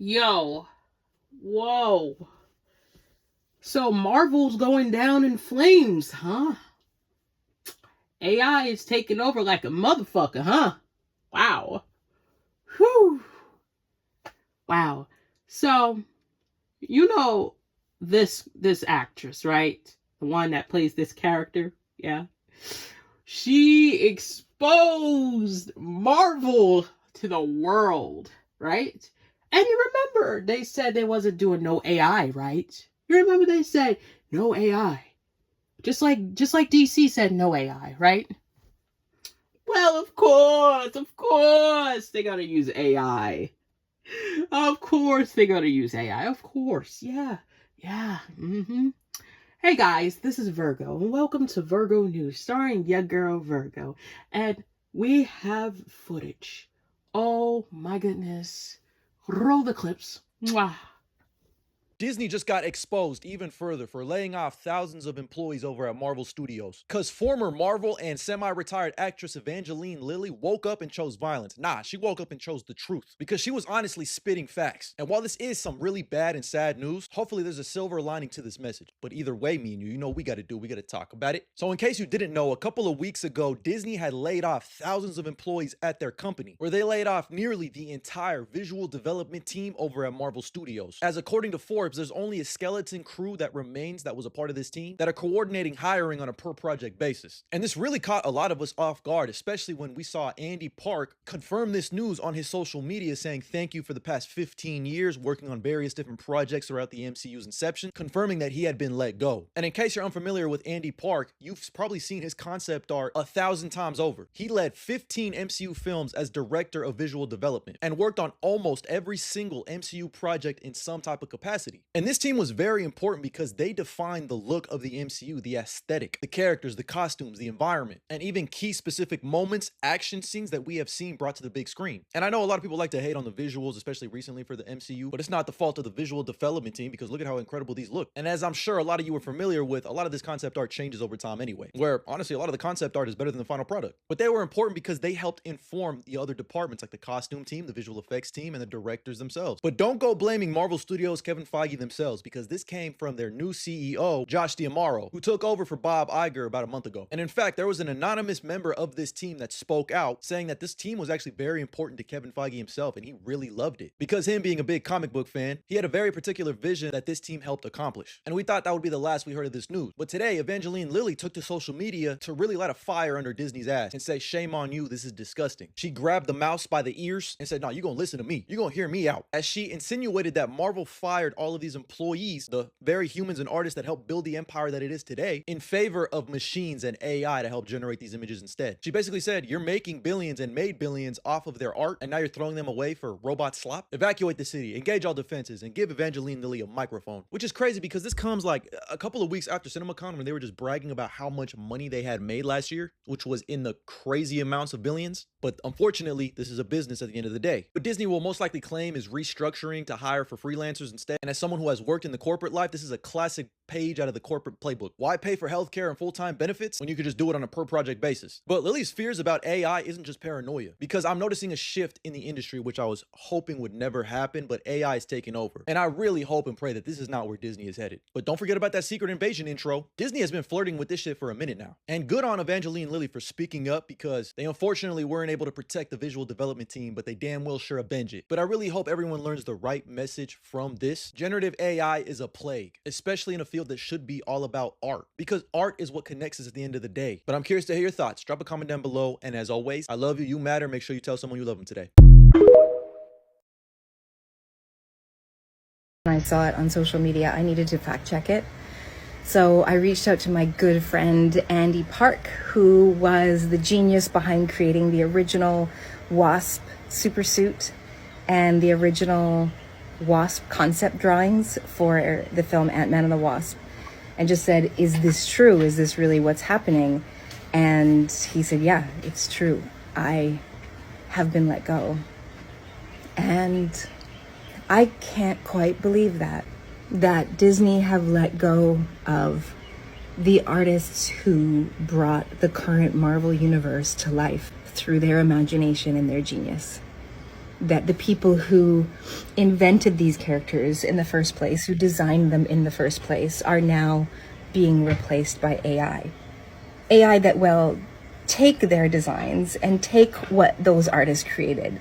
Yo, whoa. So Marvel's going down in flames, huh? AI is taking over like a motherfucker, huh? Wow. Whew. Wow. So, you know this actress, right? The one that plays this character, yeah. She exposed Marvel to the world, right? And you remember they said they wasn't doing no AI, right? You remember they said no AI. Just like DC said no AI, right? Well, of course, they gotta use AI. Of course, they gotta use AI. Of course, yeah, yeah. Hey guys, this is Virgo, and welcome to Virgo News, starring your girl Virgo. And we have footage. Oh my goodness! Roll the clips. Mwah. Disney just got exposed even further for laying off thousands of employees over at Marvel Studios. Cause former Marvel and semi-retired actress Evangeline Lilly woke up and chose violence. Nah, she woke up and chose the truth. Because she was honestly spitting facts. And while this is some really bad and sad news, hopefully there's a silver lining to this message. But either way, me and you know what we gotta talk about it. So in case you didn't know, a couple of weeks ago, Disney had laid off thousands of employees at their company, where they laid off nearly the entire visual development team over at Marvel Studios. As according to Forbes, there's only a skeleton crew that remains that was a part of this team that are coordinating hiring on a per project basis. And this really caught a lot of us off guard, especially when we saw Andy Park confirm this news on his social media, saying thank you for the past 15 years working on various different projects throughout the MCU's inception, confirming that he had been let go. And in case you're unfamiliar with Andy Park, you've probably seen his concept art 1,000 times over. He led 15 MCU films as director of visual development and worked on almost every single MCU project in some type of capacity. And this team was very important because they defined the look of the MCU, the aesthetic, the characters, the costumes, the environment, and even key specific moments, action scenes that we have seen brought to the big screen. And I know a lot of people like to hate on the visuals, especially recently for the MCU, but it's not the fault of the visual development team because look at how incredible these look. And as I'm sure a lot of you are familiar with, a lot of this concept art changes over time anyway, where honestly a lot of the concept art is better than the final product. But they were important because they helped inform the other departments like the costume team, the visual effects team, and the directors themselves. But don't go blaming Marvel Studios, Kevin Feige themselves, because this came from their new CEO, Josh D'Amaro, who took over for Bob Iger about a month ago. And in fact, there was an anonymous member of this team that spoke out saying that this team was actually very important to Kevin Feige himself and he really loved it. Because him being a big comic book fan, he had a very particular vision that this team helped accomplish. And we thought that would be the last we heard of this news. But today, Evangeline Lilly took to social media to really light a fire under Disney's ass and say, shame on you, this is disgusting. She grabbed the mouse by the ears and said, no, you're gonna listen to me. You're gonna hear me out. As she insinuated that Marvel fired all of these employees, the very humans and artists that helped build the empire that it is today, in favor of machines and AI to help generate these images instead. She basically said, you're making billions and made billions off of their art, and now you're throwing them away for robot slop? Evacuate the city, engage all defenses, and give Evangeline Lilly a microphone. Which is crazy because this comes like a couple of weeks after CinemaCon when they were just bragging about how much money they had made last year, which was in the crazy amounts of billions. But unfortunately, this is a business at the end of the day. But Disney will most likely claim is restructuring to hire for freelancers instead. And as someone who has worked in the corporate life, this is a classic page out of the corporate playbook. Why pay for healthcare and full-time benefits when you could just do it on a per project basis? But Lilly's fears about AI isn't just paranoia, because I'm noticing a shift in the industry, which I was hoping would never happen, but AI is taking over. And I really hope and pray that this is not where Disney is headed. But don't forget about that Secret Invasion intro. Disney has been flirting with this shit for a minute now. And good on Evangeline Lilly for speaking up, because they unfortunately weren't able to protect the visual development team, but they damn well sure avenge it. But I really hope everyone learns the right message from this. Generative AI is a plague, especially in a field that should be all about art, because art is what connects us at the end of the day. But I'm curious to hear your thoughts. Drop a comment down below, and as always, I love you, you matter. Make sure you tell someone you love them today. When I saw it on social media, I needed to fact check it. So I reached out to my good friend Andy Park, who was the genius behind creating the original Wasp supersuit and the original Wasp concept drawings for the film Ant-Man and the Wasp, and just said, is this true? Is this really what's happening? And he said, yeah, it's true. I have been let go. And I can't quite believe that Disney have let go of the artists who brought the current Marvel universe to life through their imagination and their genius. that the people who invented these characters in the first place, who designed them in the first place, are now being replaced by AI. AI that will take their designs and take what those artists created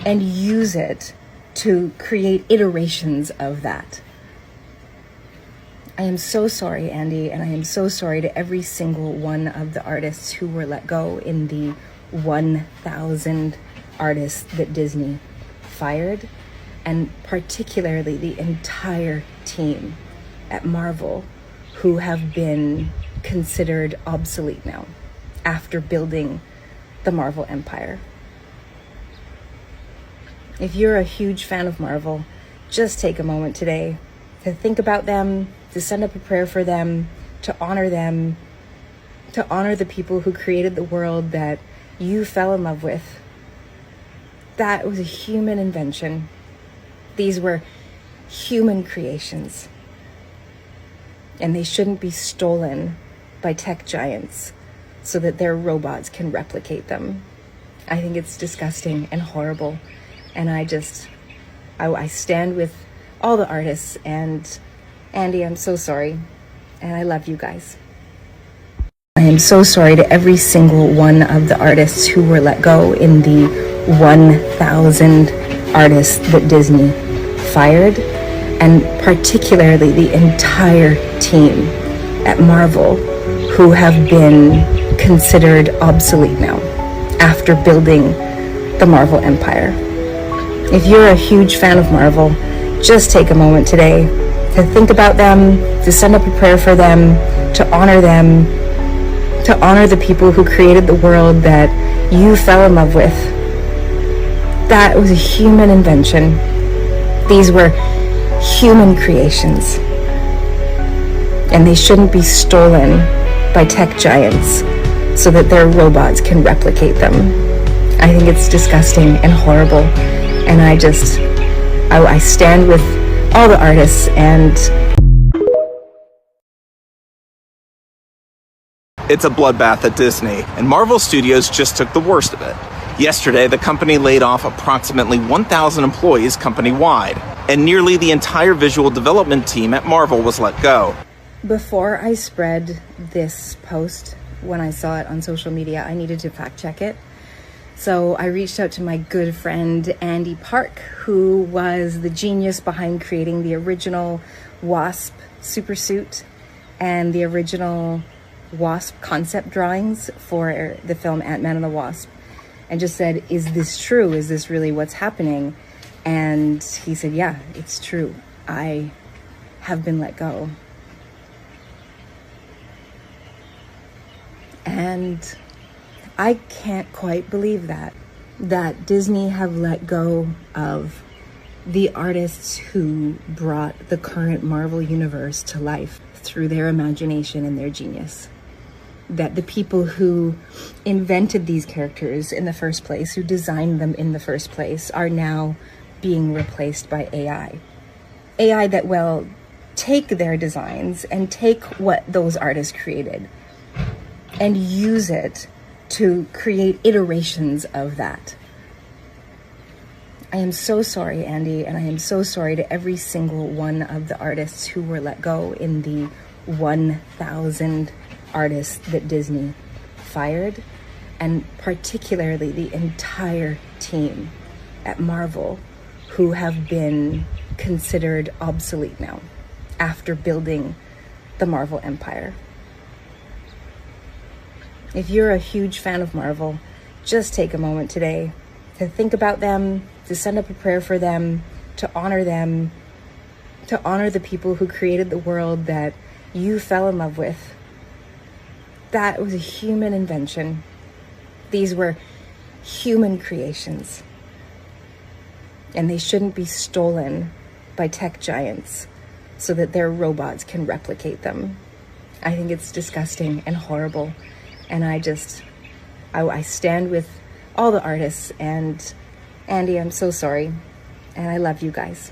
and use it to create iterations of that. I am so sorry, Andy, and I am so sorry to every single one of the artists who were let go in the 1,000 artists that Disney fired, and particularly the entire team at Marvel who have been considered obsolete now after building the Marvel empire. If you're a huge fan of Marvel, just take a moment today to think about them, to send up a prayer for them, to honor the people who created the world that you fell in love with. That was a human invention. These were human creations. And they shouldn't be stolen by tech giants so that their robots can replicate them. I think it's disgusting and horrible. And I stand with all the artists, and Andy, I'm so sorry. And I love you guys. I am so sorry to every single one of the artists who were let go in the 1,000 artists that Disney fired, and particularly the entire team at Marvel who have been considered obsolete now after building the Marvel empire. If you're a huge fan of Marvel, just take a moment today to think about them, to send up a prayer for them, to honor the people who created the world that you fell in love with. That was a human invention. These were human creations. And they shouldn't be stolen by tech giants so that their robots can replicate them. I think it's disgusting and horrible. And I stand with all the artists, and it's a bloodbath at Disney, and Marvel Studios just took the worst of it. Yesterday, the company laid off approximately 1,000 employees company-wide, and nearly the entire visual development team at Marvel was let go. Before I spread this post, when I saw it on social media, I needed to fact check it. So I reached out to my good friend Andy Park, who was the genius behind creating the original Wasp supersuit and the original Wasp concept drawings for the film Ant-Man and the Wasp, and just said, is this true? Is this really what's happening? And he said, yeah, it's true. I have been let go. And I can't quite believe that Disney have let go of the artists who brought the current Marvel universe to life through their imagination and their genius. That the people who invented these characters in the first place, who designed them in the first place, are now being replaced by AI. AI that will take their designs and take what those artists created and use it to create iterations of that. I am so sorry, Andy, and I am so sorry to every single one of the artists who were let go in the 1,000 artists that Disney fired, and particularly the entire team at Marvel who have been considered obsolete now after building the Marvel empire. If you're a huge fan of Marvel, just take a moment today to think about them, to send up a prayer for them, to honor the people who created the world that you fell in love with. That was a human invention. These were human creations. And they shouldn't be stolen by tech giants so that their robots can replicate them. I think it's disgusting and horrible. And I stand with all the artists, and Andy, I'm so sorry. And I love you guys.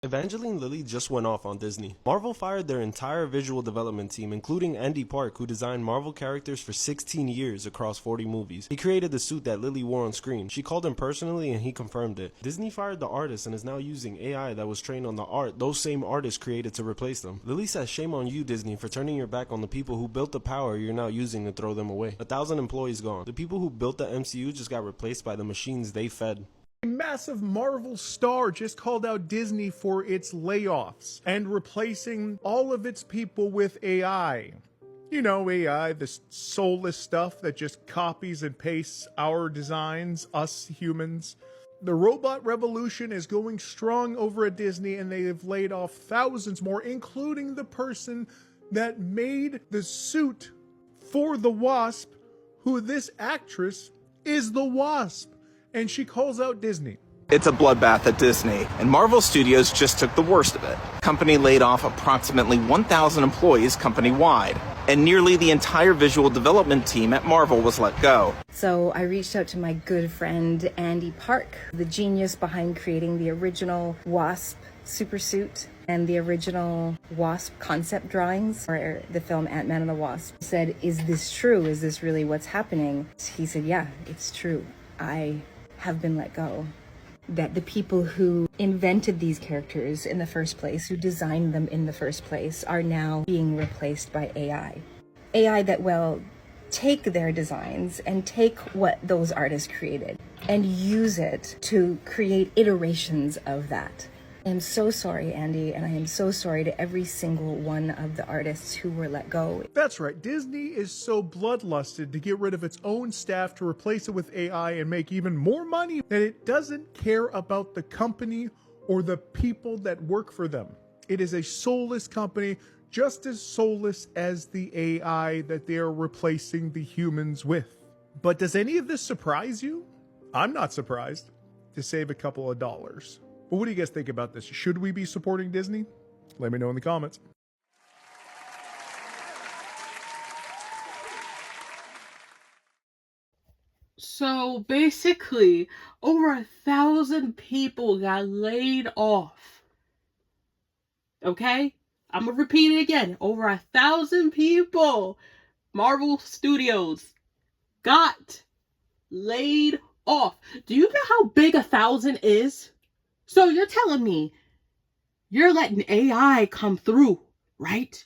Evangeline Lilly just went off on Disney. Marvel fired their entire visual development team, including Andy Park, who designed Marvel characters for 16 years across 40 movies. He created the suit that Lilly wore on screen. She called him personally and he confirmed it. Disney fired the artist and is now using AI that was trained on the art those same artists created to replace them. Lilly says, "Shame on you, Disney, for turning your back on the people who built the power you're now using to throw them away. 1,000 employees gone. The people who built the MCU just got replaced by the machines they fed." A massive Marvel star just called out Disney for its layoffs and replacing all of its people with AI. You know, AI, this soulless stuff that just copies and pastes our designs, us humans. The robot revolution is going strong over at Disney, and they have laid off thousands more, including the person that made the suit for the Wasp, who this actress is the Wasp. And she calls out Disney. It's a bloodbath at Disney, and Marvel Studios just took the worst of it. The company laid off approximately 1,000 employees company-wide, and nearly the entire visual development team at Marvel was let go. So I reached out to my good friend Andy Park, the genius behind creating the original Wasp supersuit and the original Wasp concept drawings for the film Ant-Man and the Wasp. I said, "Is this true? Is this really what's happening?" He said, "Yeah, it's true. I have been let go." That the people who invented these characters in the first place, who designed them in the first place, are now being replaced by AI. AI that will take their designs and take what those artists created and use it to create iterations of that. I am so sorry, Andy, and I am so sorry to every single one of the artists who were let go. That's right, Disney is so bloodlusted to get rid of its own staff to replace it with AI and make even more money that it doesn't care about the company or the people that work for them. It is a soulless company, just as soulless as the AI that they are replacing the humans with. But does any of this surprise you? I'm not surprised, to save a couple of dollars. But what do you guys think about this? Should we be supporting Disney? Let me know in the comments. So basically, over 1,000 people got laid off. Okay? I'm gonna repeat it again. Over 1,000 people, Marvel Studios, got laid off. Do you know how big 1,000 is? So you're telling me you're letting AI come through, right?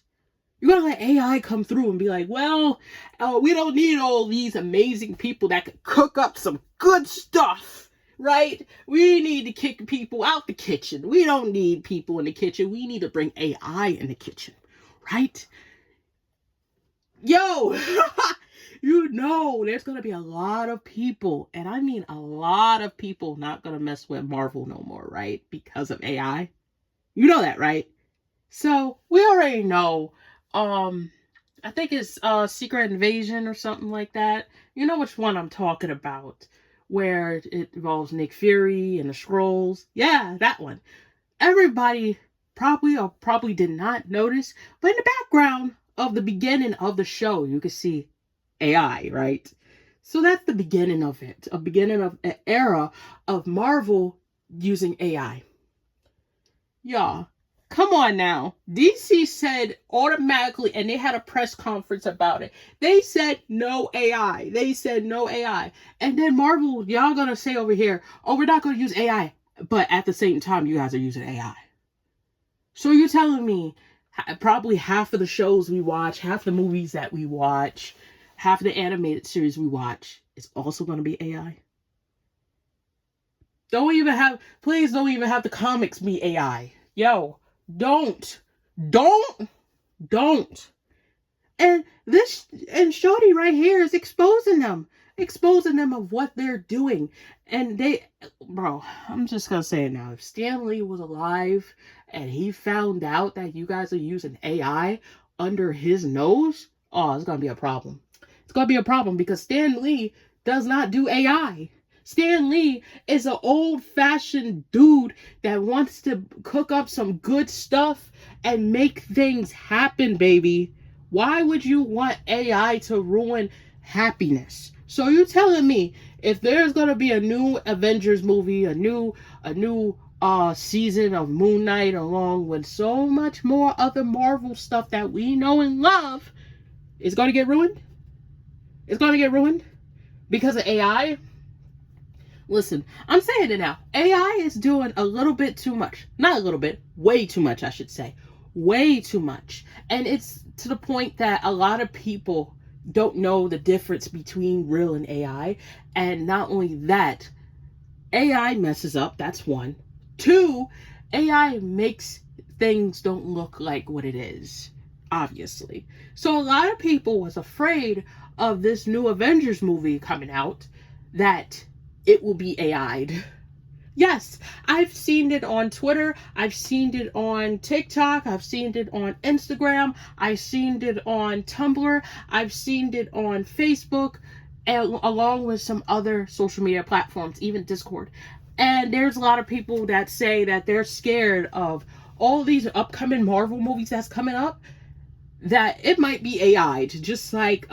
You're gonna let AI come through and be like, well, we don't need all these amazing people that could cook up some good stuff, right? We need to kick people out the kitchen. We don't need people in the kitchen. We need to bring AI in the kitchen, right? Yo, you know there's gonna be a lot of people, and I mean a lot of people, not gonna mess with Marvel no more, right? Because of AI. You know that, right? So we already know. I think it's Secret Invasion or something like that. You know which one I'm talking about, where it involves Nick Fury and the Skrulls. Yeah, that one. Everybody probably did not notice, but in the background of the beginning of the show, you can see AI, right? So that's the beginning of it, a beginning of an era of Marvel using AI. Y'all, come on now. DC said automatically, and they had a press conference about it. They said no AI. They said no AI. And then Marvel, y'all gonna say over here, oh, we're not gonna use AI. But at the same time, you guys are using AI. So you're telling me probably half of the shows we watch, half the movies that we watch, half the animated series we watch is also going to be AI? Please don't even have the comics be AI. Yo, don't. And Shorty right here is exposing them of what they're doing. And I'm just gonna say it now. If Stan Lee was alive and he found out that you guys are using AI under his nose, oh, it's gonna be a problem. It's gonna be a problem because Stan Lee does not do AI. Stan Lee is an old-fashioned dude that wants to cook up some good stuff and make things happen, baby. Why would you want AI to ruin happiness? So you're telling me if there's gonna be a new Avengers movie, a new season of Moon Knight, along with so much more other Marvel stuff that we know and love, is going to get ruined. It's going to get ruined because of AI. Listen, I'm saying it now. AI is doing a little bit too much. Not a little bit, way too much, I should say. Way too much. And it's to the point that a lot of people don't know the difference between real and AI. And not only that, AI messes up. That's one. Two, AI makes things don't look like what it is, obviously. So a lot of people was afraid of this new Avengers movie coming out that it will be AI'd. Yes, I've seen it on Twitter, I've seen it on TikTok, I've seen it on Instagram, I've seen it on Tumblr, I've seen it on Facebook, and along with some other social media platforms, even Discord. And there's a lot of people that say that they're scared of all these upcoming Marvel movies that's coming up, that it might be AI'd, just like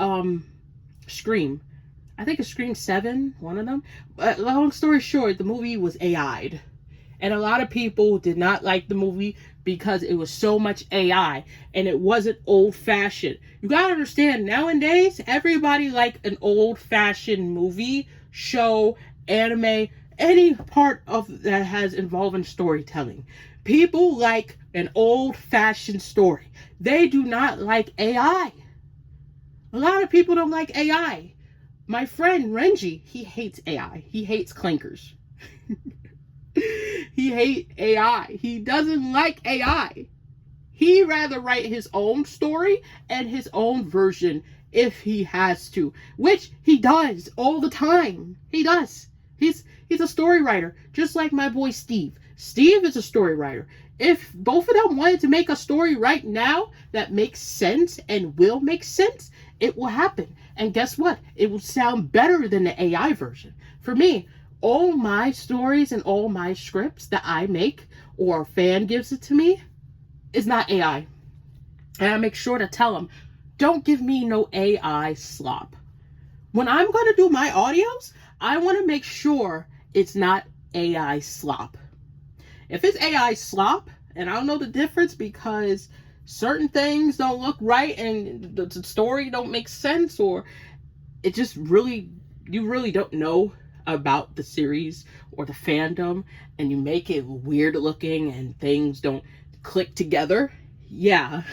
Scream. I think it's Scream 7, one of them. But long story short, the movie was AI'd. And a lot of people did not like the movie because it was so much AI and it wasn't old-fashioned. You gotta understand, nowadays, everybody like an old-fashioned movie, show, anime, any part of that has involving storytelling. People like an old-fashioned story. They do not like AI. A lot of people don't like AI. My friend Renji, he hates AI. He hates clankers. He hates AI. He doesn't like AI. He'd rather write his own story and his own version if he has to, which he does all the time. He does. He's a story writer, just like my boy Steve. Steve is a story writer. If both of them wanted to make a story right now that makes sense and will make sense, it will happen. And guess what? It will sound better than the AI version. For me, all my stories and all my scripts that I make or a fan gives it to me is not AI. And I make sure to tell them, don't give me no AI slop. When I'm going to do my audios, I want to make sure it's not AI slop. If it's AI slop, and I don't know the difference because certain things don't look right and the story don't make sense, or it just really, you really don't know about the series or the fandom, and you make it weird looking and things don't click together, yeah,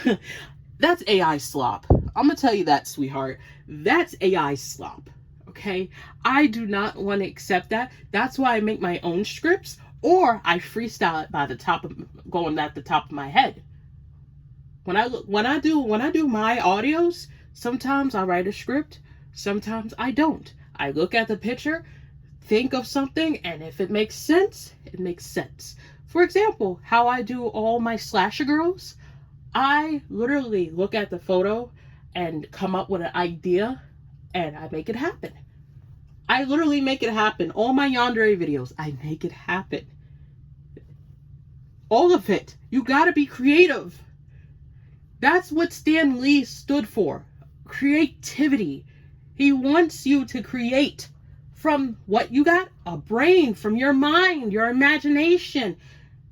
that's AI slop. I'm gonna tell you that, sweetheart. That's AI slop, okay? I do not want to accept that. That's why I make my own scripts, or I freestyle it by the top of, going at the top of my head. When I do my audios, sometimes I write a script, sometimes I don't. I look at the picture, think of something, and if it makes sense, it makes sense. For example, how I do all my slasher girls, I literally look at the photo and come up with an idea, and I make it happen. I literally make it happen. All my yandere videos, I make it happen. All of it. You gotta be creative. That's what Stan Lee stood for. Creativity. He wants you to create from what you got, a brain, from your mind, your imagination.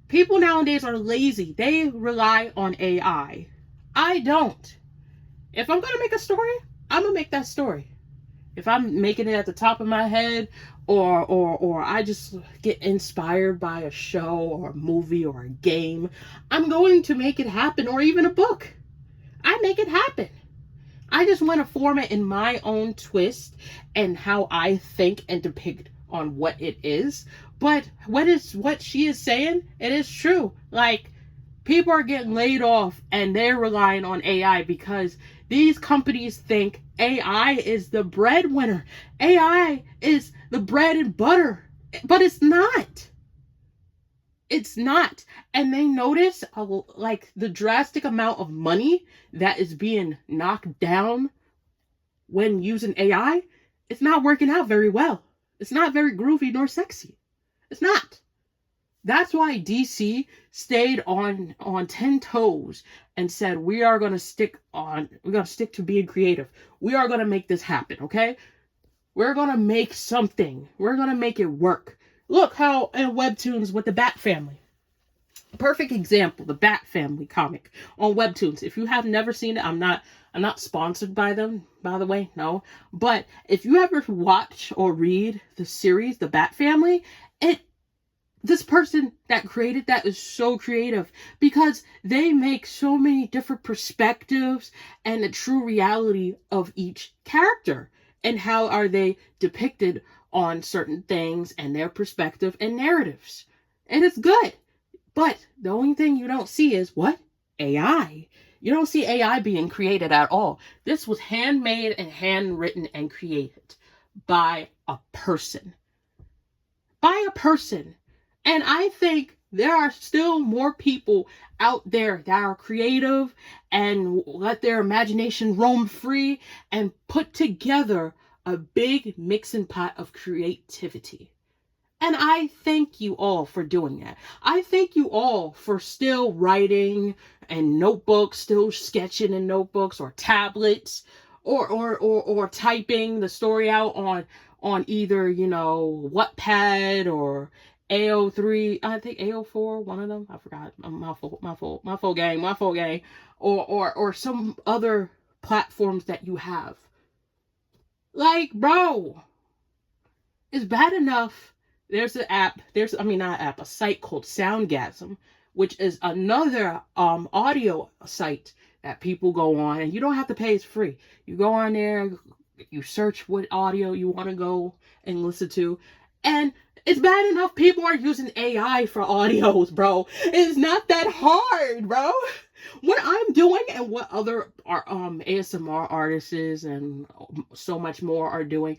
People nowadays are lazy. They rely on AI. I don't. If I'm gonna make a story, I'm gonna make that story. If I'm making it at the top of my head, or I just get inspired by a show or a movie or a game, I'm going to make it happen, or even a book. I make it happen. I just want to form it in my own twist and how I think and depict on what it is. But what she is saying, it is true. Like, people are getting laid off and they're relying on AI because these companies think AI is the breadwinner. AI is the bread and butter. But it's not. It's not. And they notice like the drastic amount of money that is being knocked down when using AI. It's not working out very well. It's not very groovy nor sexy. It's not. That's why DC stayed on 10 toes and said, we're going to stick to being creative. We are going to make this happen, okay? We're going to make something. We're going to make it work. Look how in Webtoons with the Bat Family. Perfect example, the Bat Family comic on Webtoons. If you have never seen it, I'm not sponsored by them, by the way, no. But if you ever watch or read the series, the Bat Family, this person that created that is so creative because they make so many different perspectives and the true reality of each character and how are they depicted on certain things and their perspective and narratives. And it's good. But the only thing you don't see is what? AI. You don't see AI being created at all. This was handmade and handwritten and created by a person. By a person. And I think there are still more people out there that are creative and let their imagination roam free and put together a big mixing pot of creativity. And I thank you all for doing that. I thank you all for still writing and notebooks, still sketching in notebooks or tablets, or typing the story out on either, Wattpad or AO3, I think AO4, one of them. I forgot. My full game. Or some other platforms that you have. Like, bro, it's bad enough. There's an app, a site called Soundgasm, which is another audio site that people go on, and you don't have to pay, it's free. You go on there, you search what audio you want to go and listen to, and it's bad enough people are using AI for audios, bro. It's not that hard, bro. What I'm doing and what other ASMR artists and so much more are doing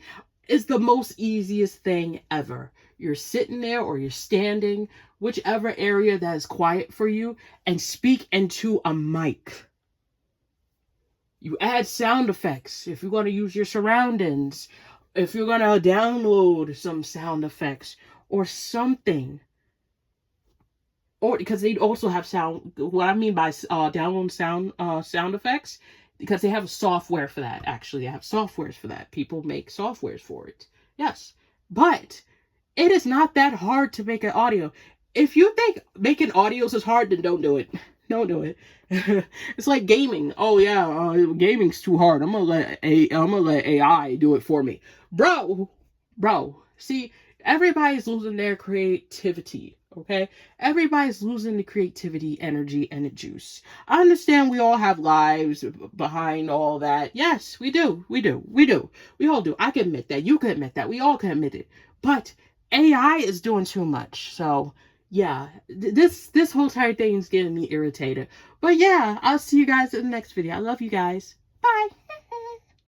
is the most easiest thing ever. You're sitting there or you're standing, whichever area that is quiet for you, and speak into a mic. You add sound effects if you're going to use your surroundings, if you're going to download some sound effects or something. Or because they also have sound, what I mean by download sound effects, because they have software for that. Actually, they have softwares for that. People make softwares for it. Yes. But it is not that hard to make an audio. If you think making audios is hard, then don't do it. Don't do it. It's like gaming. Oh yeah, gaming's too hard. I'm gonna let AI do it for me, bro. See, everybody's losing their creativity. Okay, everybody's losing the creativity, energy, and the juice. I understand we all have lives behind all that. Yes, we do. We all do. I can admit that. You can admit that. We all can admit it. But AI is doing too much. So yeah, this whole entire thing is getting me irritated. But yeah, I'll see you guys in the next video. I love you guys. Bye.